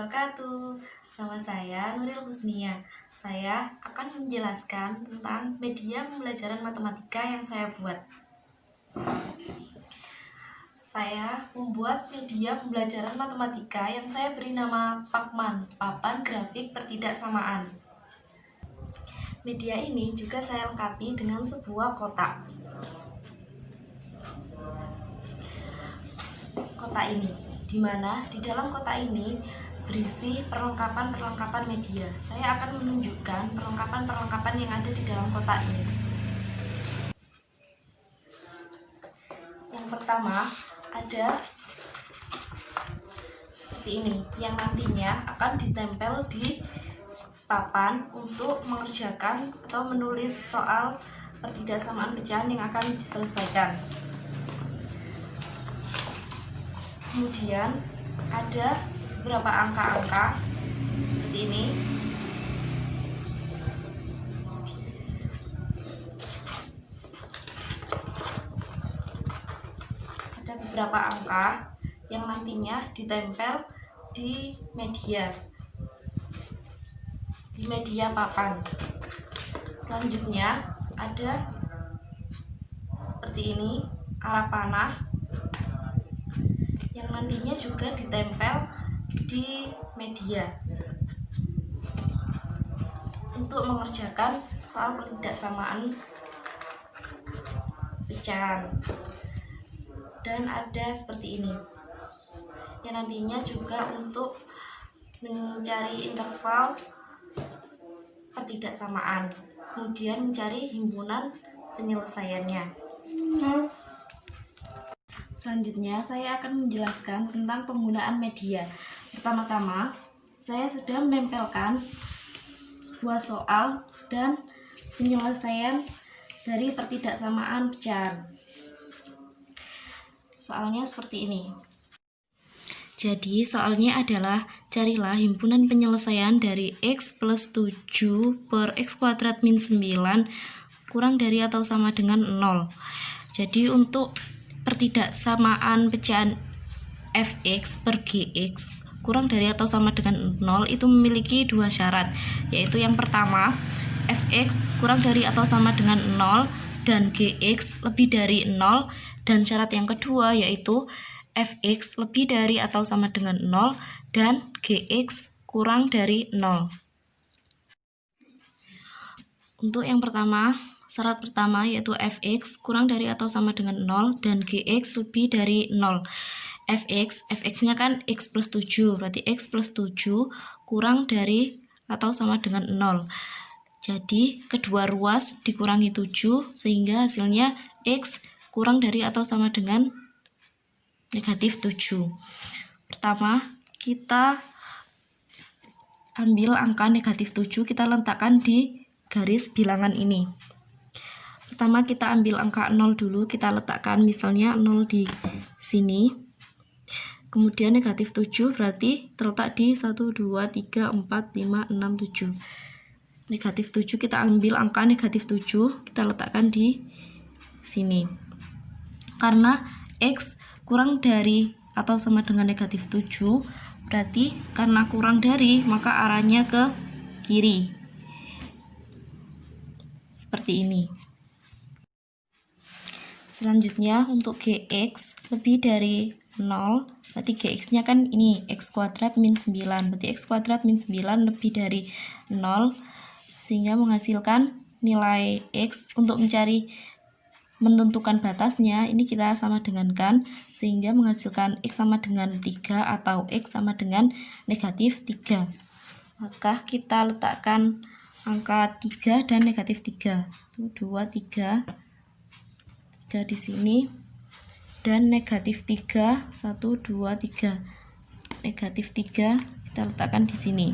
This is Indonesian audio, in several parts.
wabarakatuh. Nama saya Nuril Husnia. Saya akan menjelaskan tentang media pembelajaran matematika yang saya buat. Saya membuat media pembelajaran matematika yang saya beri nama Pakman, papan grafik pertidaksamaan. Media ini juga saya lengkapi dengan sebuah kotak. Kotak ini, di mana di dalam kotak ini berisi perlengkapan-perlengkapan media. Saya akan menunjukkan perlengkapan-perlengkapan yang ada di dalam kotak ini. Yang pertama ada seperti ini, yang nantinya akan ditempel di papan untuk mengerjakan atau menulis soal pertidaksamaan pecahan yang akan diselesaikan. Kemudian ada beberapa angka-angka seperti ini. Ada beberapa angka yang nantinya ditempel di media papan. Selanjutnya ada seperti ini, arah panah yang nantinya juga ditempel di media untuk mengerjakan soal pertidaksamaan pecahan. Dan ada seperti ini yang nantinya juga untuk mencari interval pertidaksamaan, kemudian mencari himpunan penyelesaiannya. Selanjutnya saya akan menjelaskan tentang penggunaan media. Pertama-tama saya sudah menempelkan sebuah soal dan penyelesaian dari pertidaksamaan pecahan. Soalnya seperti ini. Jadi soalnya adalah carilah himpunan penyelesaian dari X plus 7 per X kuadrat min 9 kurang dari atau sama dengan 0. Jadi untuk pertidaksamaan pecahan fx per gx kurang dari atau sama dengan 0 itu memiliki dua syarat, yaitu yang pertama fx kurang dari atau sama dengan 0 dan gx lebih dari 0, dan syarat yang kedua yaitu fx lebih dari atau sama dengan 0 dan gx kurang dari 0. Untuk yang pertama, syarat pertama yaitu fx kurang dari atau sama dengan 0 dan gx lebih dari 0. fx-nya kan x plus 7, berarti x plus 7 kurang dari atau sama dengan 0. Jadi kedua ruas dikurangi 7 sehingga hasilnya x kurang dari atau sama dengan negatif 7. Pertama, kita ambil angka negatif 7, kita letakkan di garis bilangan ini. Pertama kita ambil angka 0 dulu, kita letakkan misalnya 0 di sini. Kemudian negatif 7 berarti terletak di 1, 2, 3, 4, 5, 6, 7. Negatif 7 kita ambil angka negatif 7, kita letakkan di sini. Karena X kurang dari atau sama dengan negatif 7, berarti karena kurang dari maka arahnya ke kiri. Seperti ini. Selanjutnya untuk gx lebih dari 0, berarti gx-nya kan ini x kuadrat min 9, berarti x kuadrat min 9 lebih dari 0, sehingga menghasilkan nilai x. Untuk menentukan batasnya, ini kita sama dengankan, sehingga menghasilkan x sama dengan 3 atau x sama dengan negatif 3. Maka kita letakkan angka 3 dan negatif 3. 2, 3 di sini, dan negatif 3, 1, 2, 3. Negatif 3 kita letakkan di sini.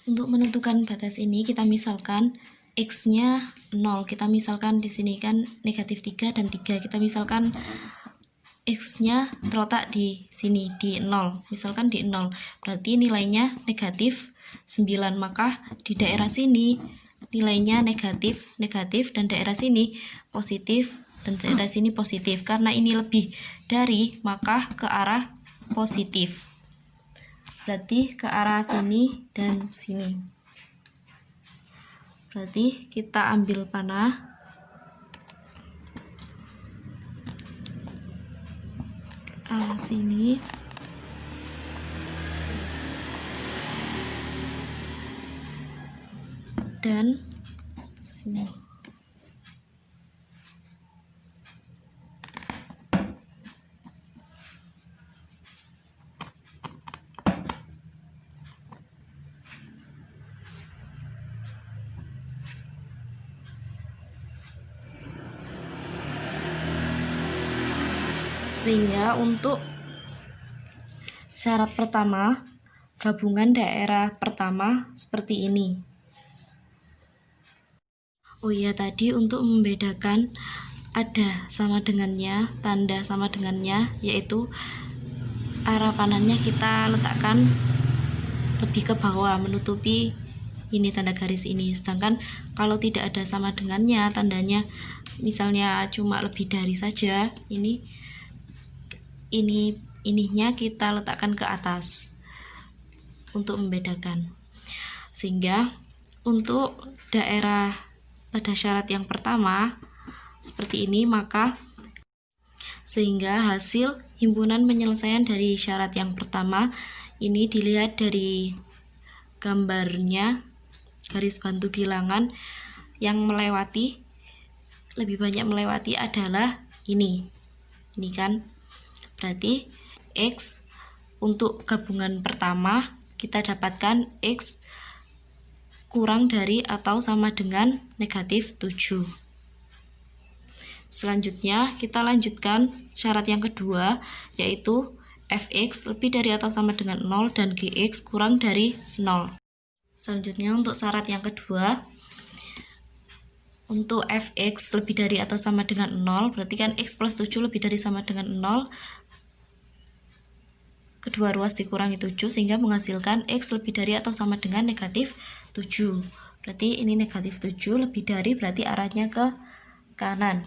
Untuk menentukan batas ini kita misalkan x-nya 0. Kita misalkan di sini kan negatif 3 dan 3. Kita misalkan x-nya terletak di sini di 0. Misalkan di 0. Berarti nilainya negatif 9. Maka di daerah sini nilainya negatif, dan daerah sini positif, dan daerah sini positif. Karena ini lebih dari, maka ke arah positif. berarti ke arah sini dan sini. Berarti kita ambil panah, arah sini, dan sini. Sehingga untuk syarat pertama, gabungan daerah pertama seperti ini. Oh iya, tadi untuk membedakan ada sama dengannya, tanda sama dengannya, yaitu arah panahnya kita letakkan lebih ke bawah, menutupi ini tanda garis ini. Sedangkan kalau tidak ada sama dengannya, tandanya misalnya cuma lebih dari saja, ininya kita letakkan ke atas untuk membedakan. Sehingga untuk daerah pada syarat yang pertama seperti ini, maka sehingga hasil himpunan penyelesaian dari syarat yang pertama ini dilihat dari gambarnya, garis bantu bilangan yang lebih banyak melewati adalah ini kan. Berarti X untuk gabungan pertama kita dapatkan X kurang dari atau sama dengan negatif 7. Selanjutnya kita lanjutkan syarat yang kedua, yaitu Fx lebih dari atau sama dengan 0 dan Gx kurang dari 0. Selanjutnya untuk syarat yang kedua, untuk Fx lebih dari atau sama dengan 0, berarti kan X plus 7 lebih dari sama dengan 0, kedua ruas dikurangi 7 sehingga menghasilkan X lebih dari atau sama dengan negatif 7. Berarti ini negatif 7 lebih dari, berarti arahnya ke kanan.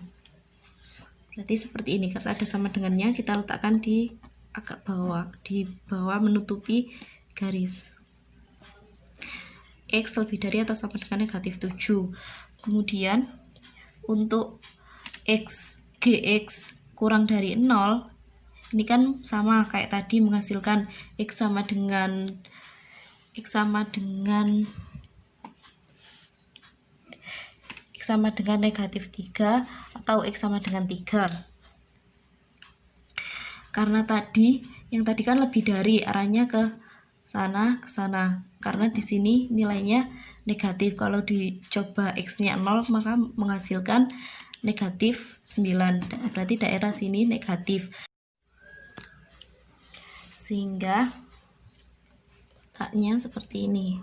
Berarti seperti ini, karena ada sama dengannya kita letakkan di agak bawah, di bawah menutupi garis. X lebih dari atau sama dengan negatif 7. Kemudian untuk Gx kurang dari 0, ini kan sama kayak tadi, menghasilkan X sama dengan negatif 3 atau X sama dengan 3. Karena yang tadi kan lebih dari, arahnya ke sana, karena di sini nilainya negatif. Kalau dicoba X-nya 0, maka menghasilkan negatif 9. Berarti daerah sini negatif. Sehingga letaknya seperti ini.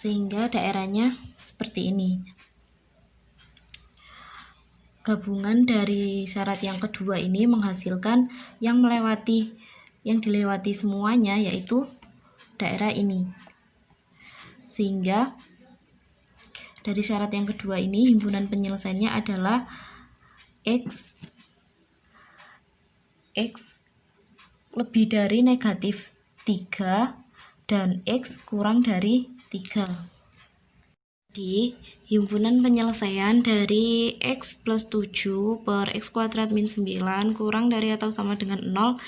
Sehingga daerahnya seperti ini. Gabungan dari syarat yang kedua ini menghasilkan yang dilewati semuanya, yaitu daerah ini. Sehingga dari syarat yang kedua ini himpunan penyelesaiannya adalah X lebih dari negatif 3 dan X kurang dari 3. Di himpunan penyelesaian dari X plus 7 per X kuadrat min 9 kurang dari atau sama dengan 0,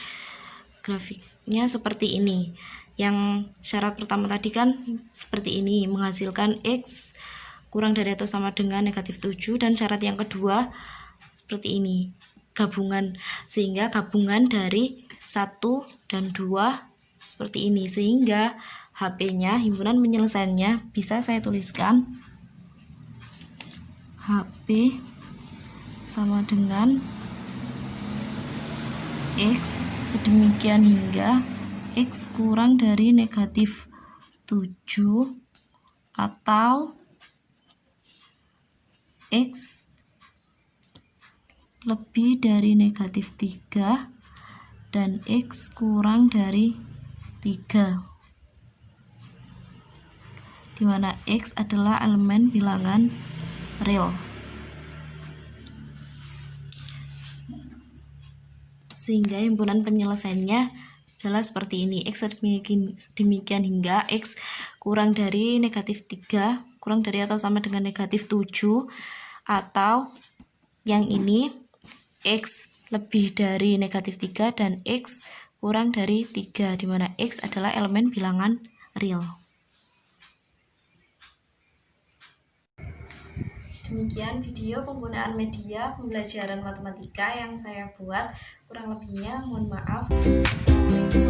grafiknya seperti ini. Yang syarat pertama tadi kan seperti ini, menghasilkan X kurang dari atau sama dengan negatif 7, dan syarat yang kedua seperti ini, gabungan. Sehingga gabungan dari 1 dan 2 seperti ini. Sehingga HP-nya, himpunan penyelesaiannya bisa saya tuliskan HP sama dengan X sedemikian hingga X kurang dari negatif 7 atau X lebih dari negatif 3 dan X kurang dari 3, dimana X adalah elemen bilangan real. Sehingga himpunan penyelesaiannya adalah seperti ini. X demikian hingga X kurang dari negatif 3, kurang dari atau sama dengan negatif 7, atau yang ini X lebih dari negatif 3 dan X kurang dari 3, dimana X adalah elemen bilangan real. Demikian video penggunaan media pembelajaran matematika yang saya buat. Kurang lebihnya mohon maaf. Assalamualaikum.